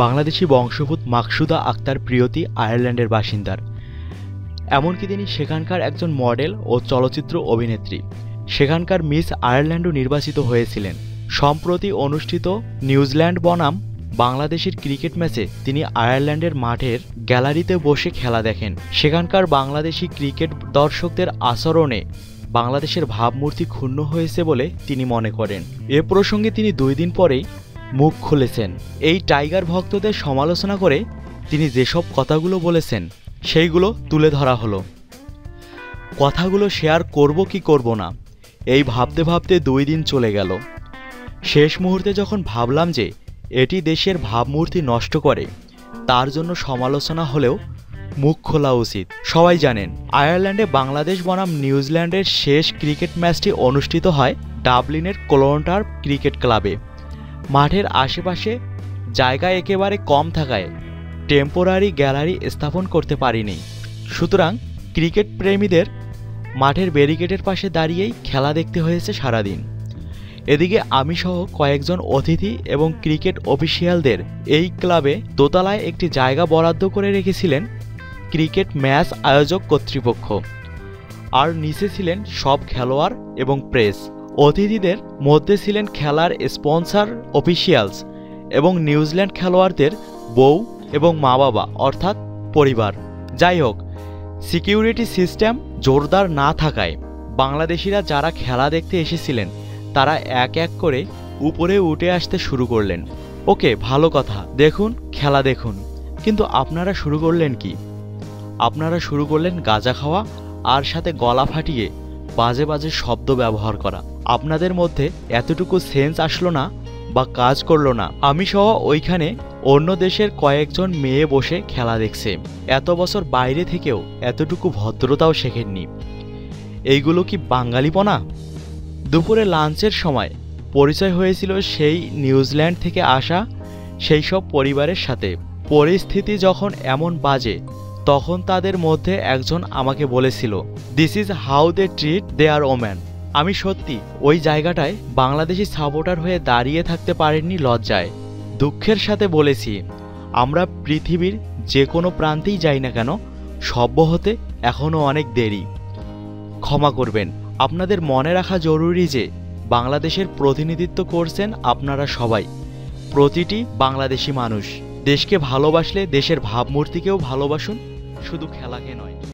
বাংলাদেশি বংশোদ্ভূত মাকসুদা আক্তার প্রিয়তি আয়ারল্যান্ডের বাসিন্দার। এমনকি তিনি সেখানকার একজন মডেল ও চলচ্চিত্র অভিনেত্রী। সেখানকার মিস আয়ারল্যান্ডও নির্বাচিত হয়েছিলেন। সম্প্রতি অনুষ্ঠিত নিউজিল্যান্ড বনাম বাংলাদেশের ক্রিকেট ম্যাচে তিনি আয়ারল্যান্ডের মাঠের গ্যালারিতে বসে খেলা দেখেন। সেখানকার বাংলাদেশি ক্রিকেট দর্শকদের আচরণে বাংলাদেশের ভাবমূর্তি ক্ষুণ্ণ হয়েছে বলে তিনি মনে করেন। এ প্রসঙ্গে তিনি 2 দিন পরেই মুখ খুলেছেন। এই টাইগার ভক্তদের সমালোচনা করে তিনি যেসব কথাগুলো বলেছেন সেইগুলো তুলে ধরা হলো। কথাগুলো শেয়ার করব কি করব না এই ভাবতে ভাবতে 2 দিন চলে গেল। শেষ মুহূর্তে যখন ভাবলাম যে এটি দেশের ভাবমূর্তি নষ্ট করে, তার জন্য সমালোচনা হলেও মুখ খোলা উচিত। সবাই জানেন আয়ারল্যান্ডে বাংলাদেশ বনাম নিউজিল্যান্ডের শেষ ক্রিকেট ম্যাচটি অনুষ্ঠিত হয় ডাবলিনের ক্লোনটার্ফ ক্রিকেট ক্লাবে। মাঠের আশেপাশে জায়গা একেবারে কম থাকায় টেম্পোরারি গ্যালারি স্থাপন করতে পারিনি। সুতরাং ক্রিকেট প্রেমীদের মাঠের ব্যারিকেডের পাশে দাঁড়িয়েই খেলা দেখতে হয়েছে সারাদিন। এদিকে আমি সহ কয়েকজন অতিথি এবং ক্রিকেট অফিসিয়ালদের এই ক্লাবে দোতলায় একটি জায়গা বরাদ্দ করে রেখেছিলেন ক্রিকেট ম্যাচ আয়োজক কর্তৃপক্ষ, আর নিচে ছিলেন সব খেলোয়াড় এবং প্রেস। অতিথিদের মধ্যে ছিলেন খেলার স্পন্সর অফিসিয়ালস এবং নিউজিল্যান্ড খেলোয়াড়দের বউ এবং মা বাবা অর্থাৎ পরিবার। যাই হোক, সিকিউরিটি সিস্টেম জোরদার না থাকায় বাংলাদেশিরা যারা খেলা দেখতে এসেছিলেন তারা এক এক করে উপরে উঠে আসতে শুরু করলেন। ওকে, ভালো কথা, দেখুন খেলা দেখুন, কিন্তু আপনারা শুরু করলেন কি? আপনারা শুরু করলেন গাঁজা খাওয়া আর সাথে গলা ফাটিয়ে বাজে বাজে শব্দ ব্যবহার করা। আপনাদের মধ্যে এতটুকু সেন্স আসলো না বা কাজ করলো না? আমি সহ ওইখানে অন্য দেশের কয়েকজন মেয়ে বসে খেলা দেখছে। এত বছর বাইরে থেকেও এতটুকু ভদ্রতাও শেখেননি। এইগুলো কি বাঙালিপনা? দুপুরে লাঞ্চের সময় পরিচয় হয়েছিল সেই নিউজিল্যান্ড থেকে আসা সেই সব পরিবারের সাথে। পরিস্থিতি যখন এমন বাজে, তখন তাদের মধ্যে একজন আমাকে বলেছিল, this is how they treat their woman. আমি সত্যি ওই জায়গাটায় বাংলাদেশি সাপোর্টার হয়ে দাঁড়িয়ে থাকতে পারিনি লজ্জায়। দুঃখের সাথে বলেছি, আমরা পৃথিবীর যে কোনো প্রান্তেই যাই না কেন, সভ্য হতে এখনও অনেক দেরি। ক্ষমা করবেন। আপনাদের মনে রাখা জরুরি যে বাংলাদেশের প্রতিনিধিত্ব করছেন আপনারা সবাই, প্রতিটি বাংলাদেশি মানুষ। দেশকে ভালোবাসলে দেশের ভাবমূর্তিকেও ভালোবাসুন, শুধু খেলাকে নয়।